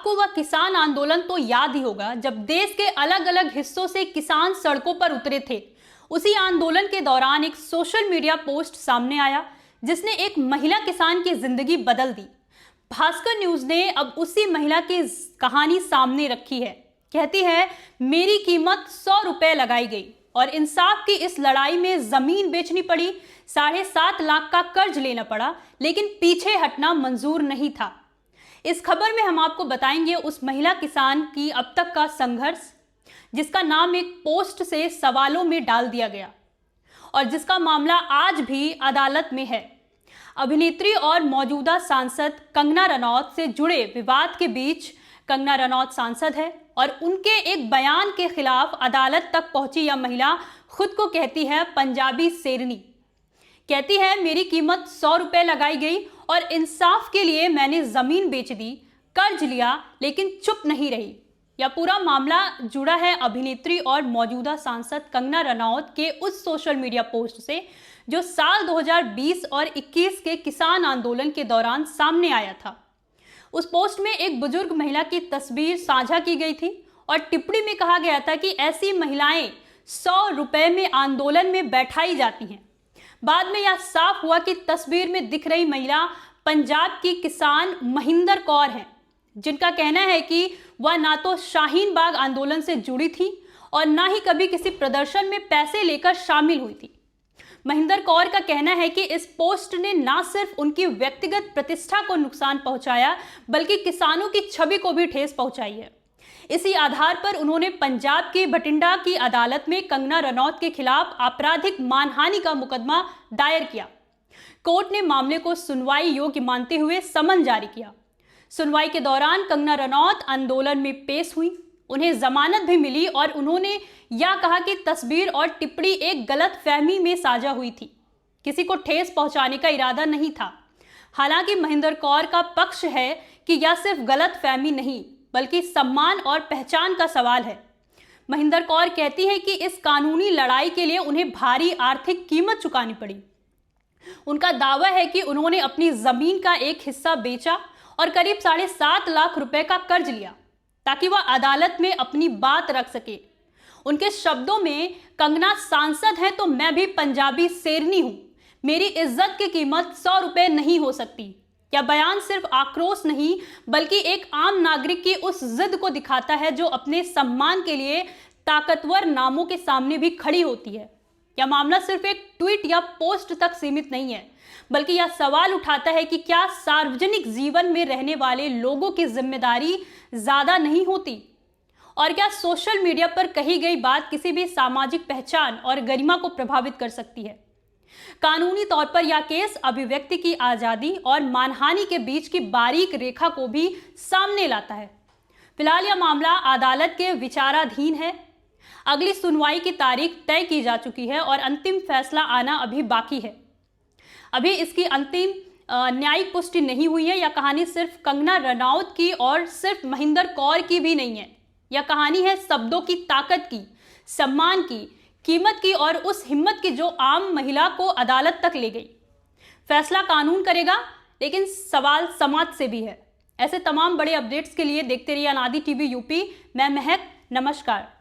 आपको वह किसान आंदोलन तो याद ही होगा जब देश के अलग अलग हिस्सों से किसान सड़कों पर उतरे थे। उसी आंदोलन के दौरान एक सोशल मीडिया पोस्ट सामने आया जिसने एक महिला किसान की जिंदगी बदल दी। भास्कर न्यूज ने अब उसी महिला की कहानी सामने रखी है। कहती है, मेरी कीमत 100 रुपए लगाई गई और इंसाफ की इस लड़ाई में जमीन बेचनी पड़ी, 7.5 लाख का कर्ज लेना पड़ा, लेकिन पीछे हटना मंजूर नहीं था। इस खबर में हम आपको बताएंगे उस महिला किसान की अब तक का संघर्ष, जिसका नाम एक पोस्ट से सवालों में डाल दिया गया और जिसका मामला आज भी अदालत में है। अभिनेत्री और मौजूदा सांसद कंगना रनौत से जुड़े विवाद के बीच कंगना रनौत सांसद है और उनके एक बयान के खिलाफ अदालत तक पहुंची यह महिला खुद को कहती है पंजाबी शेरनी। कहती है, मेरी कीमत 100 रुपए लगाई गई और इंसाफ के लिए मैंने जमीन बेच दी, कर्ज लिया, लेकिन चुप नहीं रही। यह पूरा मामला जुड़ा है अभिनेत्री और मौजूदा सांसद कंगना रनौत के उस सोशल मीडिया पोस्ट से जो साल 2020 और 21 के किसान आंदोलन के दौरान सामने आया था। उस पोस्ट में एक बुजुर्ग महिला की तस्वीर साझा की गई थी और टिप्पणी में कहा गया था कि ऐसी महिलाएं 100 रुपए में आंदोलन में बैठाई जाती हैं। बाद में यह साफ हुआ कि तस्वीर में दिख रही महिला पंजाब की किसान महिंदर कौर हैं, जिनका कहना है कि वह ना तो शाहीन बाग आंदोलन से जुड़ी थी और ना ही कभी किसी प्रदर्शन में पैसे लेकर शामिल हुई थी। महिंदर कौर का कहना है कि इस पोस्ट ने ना सिर्फ उनकी व्यक्तिगत प्रतिष्ठा को नुकसान पहुंचाया, बल्कि किसानों की छवि को भी ठेस पहुंचाई है। इसी आधार पर उन्होंने पंजाब की बठिंडा की अदालत में कंगना रनौत के खिलाफ आपराधिक मानहानि का मुकदमा दायर किया। कोर्ट ने मामले को सुनवाई योग्य मानते हुए समन जारी किया। सुनवाई के दौरान कंगना रनौत आंदोलन में पेश हुई, उन्हें जमानत भी मिली और उन्होंने यह कहा कि तस्वीर और टिप्पणी एक गलत फहमी में साझा हुई थी, किसी को ठेस पहुंचाने का इरादा नहीं था। हालांकि महिंदर कौर का पक्ष है कि यह सिर्फ गलत फहमी नहीं बल्कि सम्मान और पहचान का सवाल है। महिंदर कौर कहती हैं कि इस कानूनी लड़ाई के लिए उन्हें भारी आर्थिक कीमत चुकानी पड़ी। उनका दावा है कि उन्होंने अपनी जमीन का एक हिस्सा बेचा और करीब 7.5 लाख रुपए का कर्ज लिया ताकि वह अदालत में अपनी बात रख सके। उनके शब्दों में, कंगना सांसद है तो मैं भी पंजाबी शेरनी हूं, मेरी इज्जत की कीमत 100 रुपए नहीं हो सकती। यह बयान सिर्फ आक्रोश नहीं बल्कि एक आम नागरिक की उस जिद को दिखाता है जो अपने सम्मान के लिए ताकतवर नामों के सामने भी खड़ी होती है। यह मामला सिर्फ एक ट्वीट या पोस्ट तक सीमित नहीं है, बल्कि यह सवाल उठाता है कि क्या सार्वजनिक जीवन में रहने वाले लोगों की जिम्मेदारी ज्यादा नहीं होती, और क्या सोशल मीडिया पर कही गई बात किसी भी सामाजिक पहचान और गरिमा को प्रभावित कर सकती है। कानूनी तौर पर यह केस अभिव्यक्ति की आजादी और मानहानि के बीच की बारीक रेखा को भी सामने लाता है। फिलहाल यह मामला अदालत के विचाराधीन है। अगली सुनवाई की तारीख तय की जा चुकी है और अंतिम फैसला आना अभी बाकी है। अभी इसकी अंतिम न्यायिक पुष्टि नहीं हुई है। यह कहानी सिर्फ कंगना रनौत की और सिर्फ महिंदर कौर की भी नहीं है। यह कहानी है शब्दों की ताकत की, सम्मान की, कीमत की और उस हिम्मत की जो आम महिला को अदालत तक ले गई। फैसला कानून करेगा, लेकिन सवाल समाज से भी है। ऐसे तमाम बड़े अपडेट्स के लिए देखते रहिए अनादि टीवी यूपी। मैं महक, नमस्कार।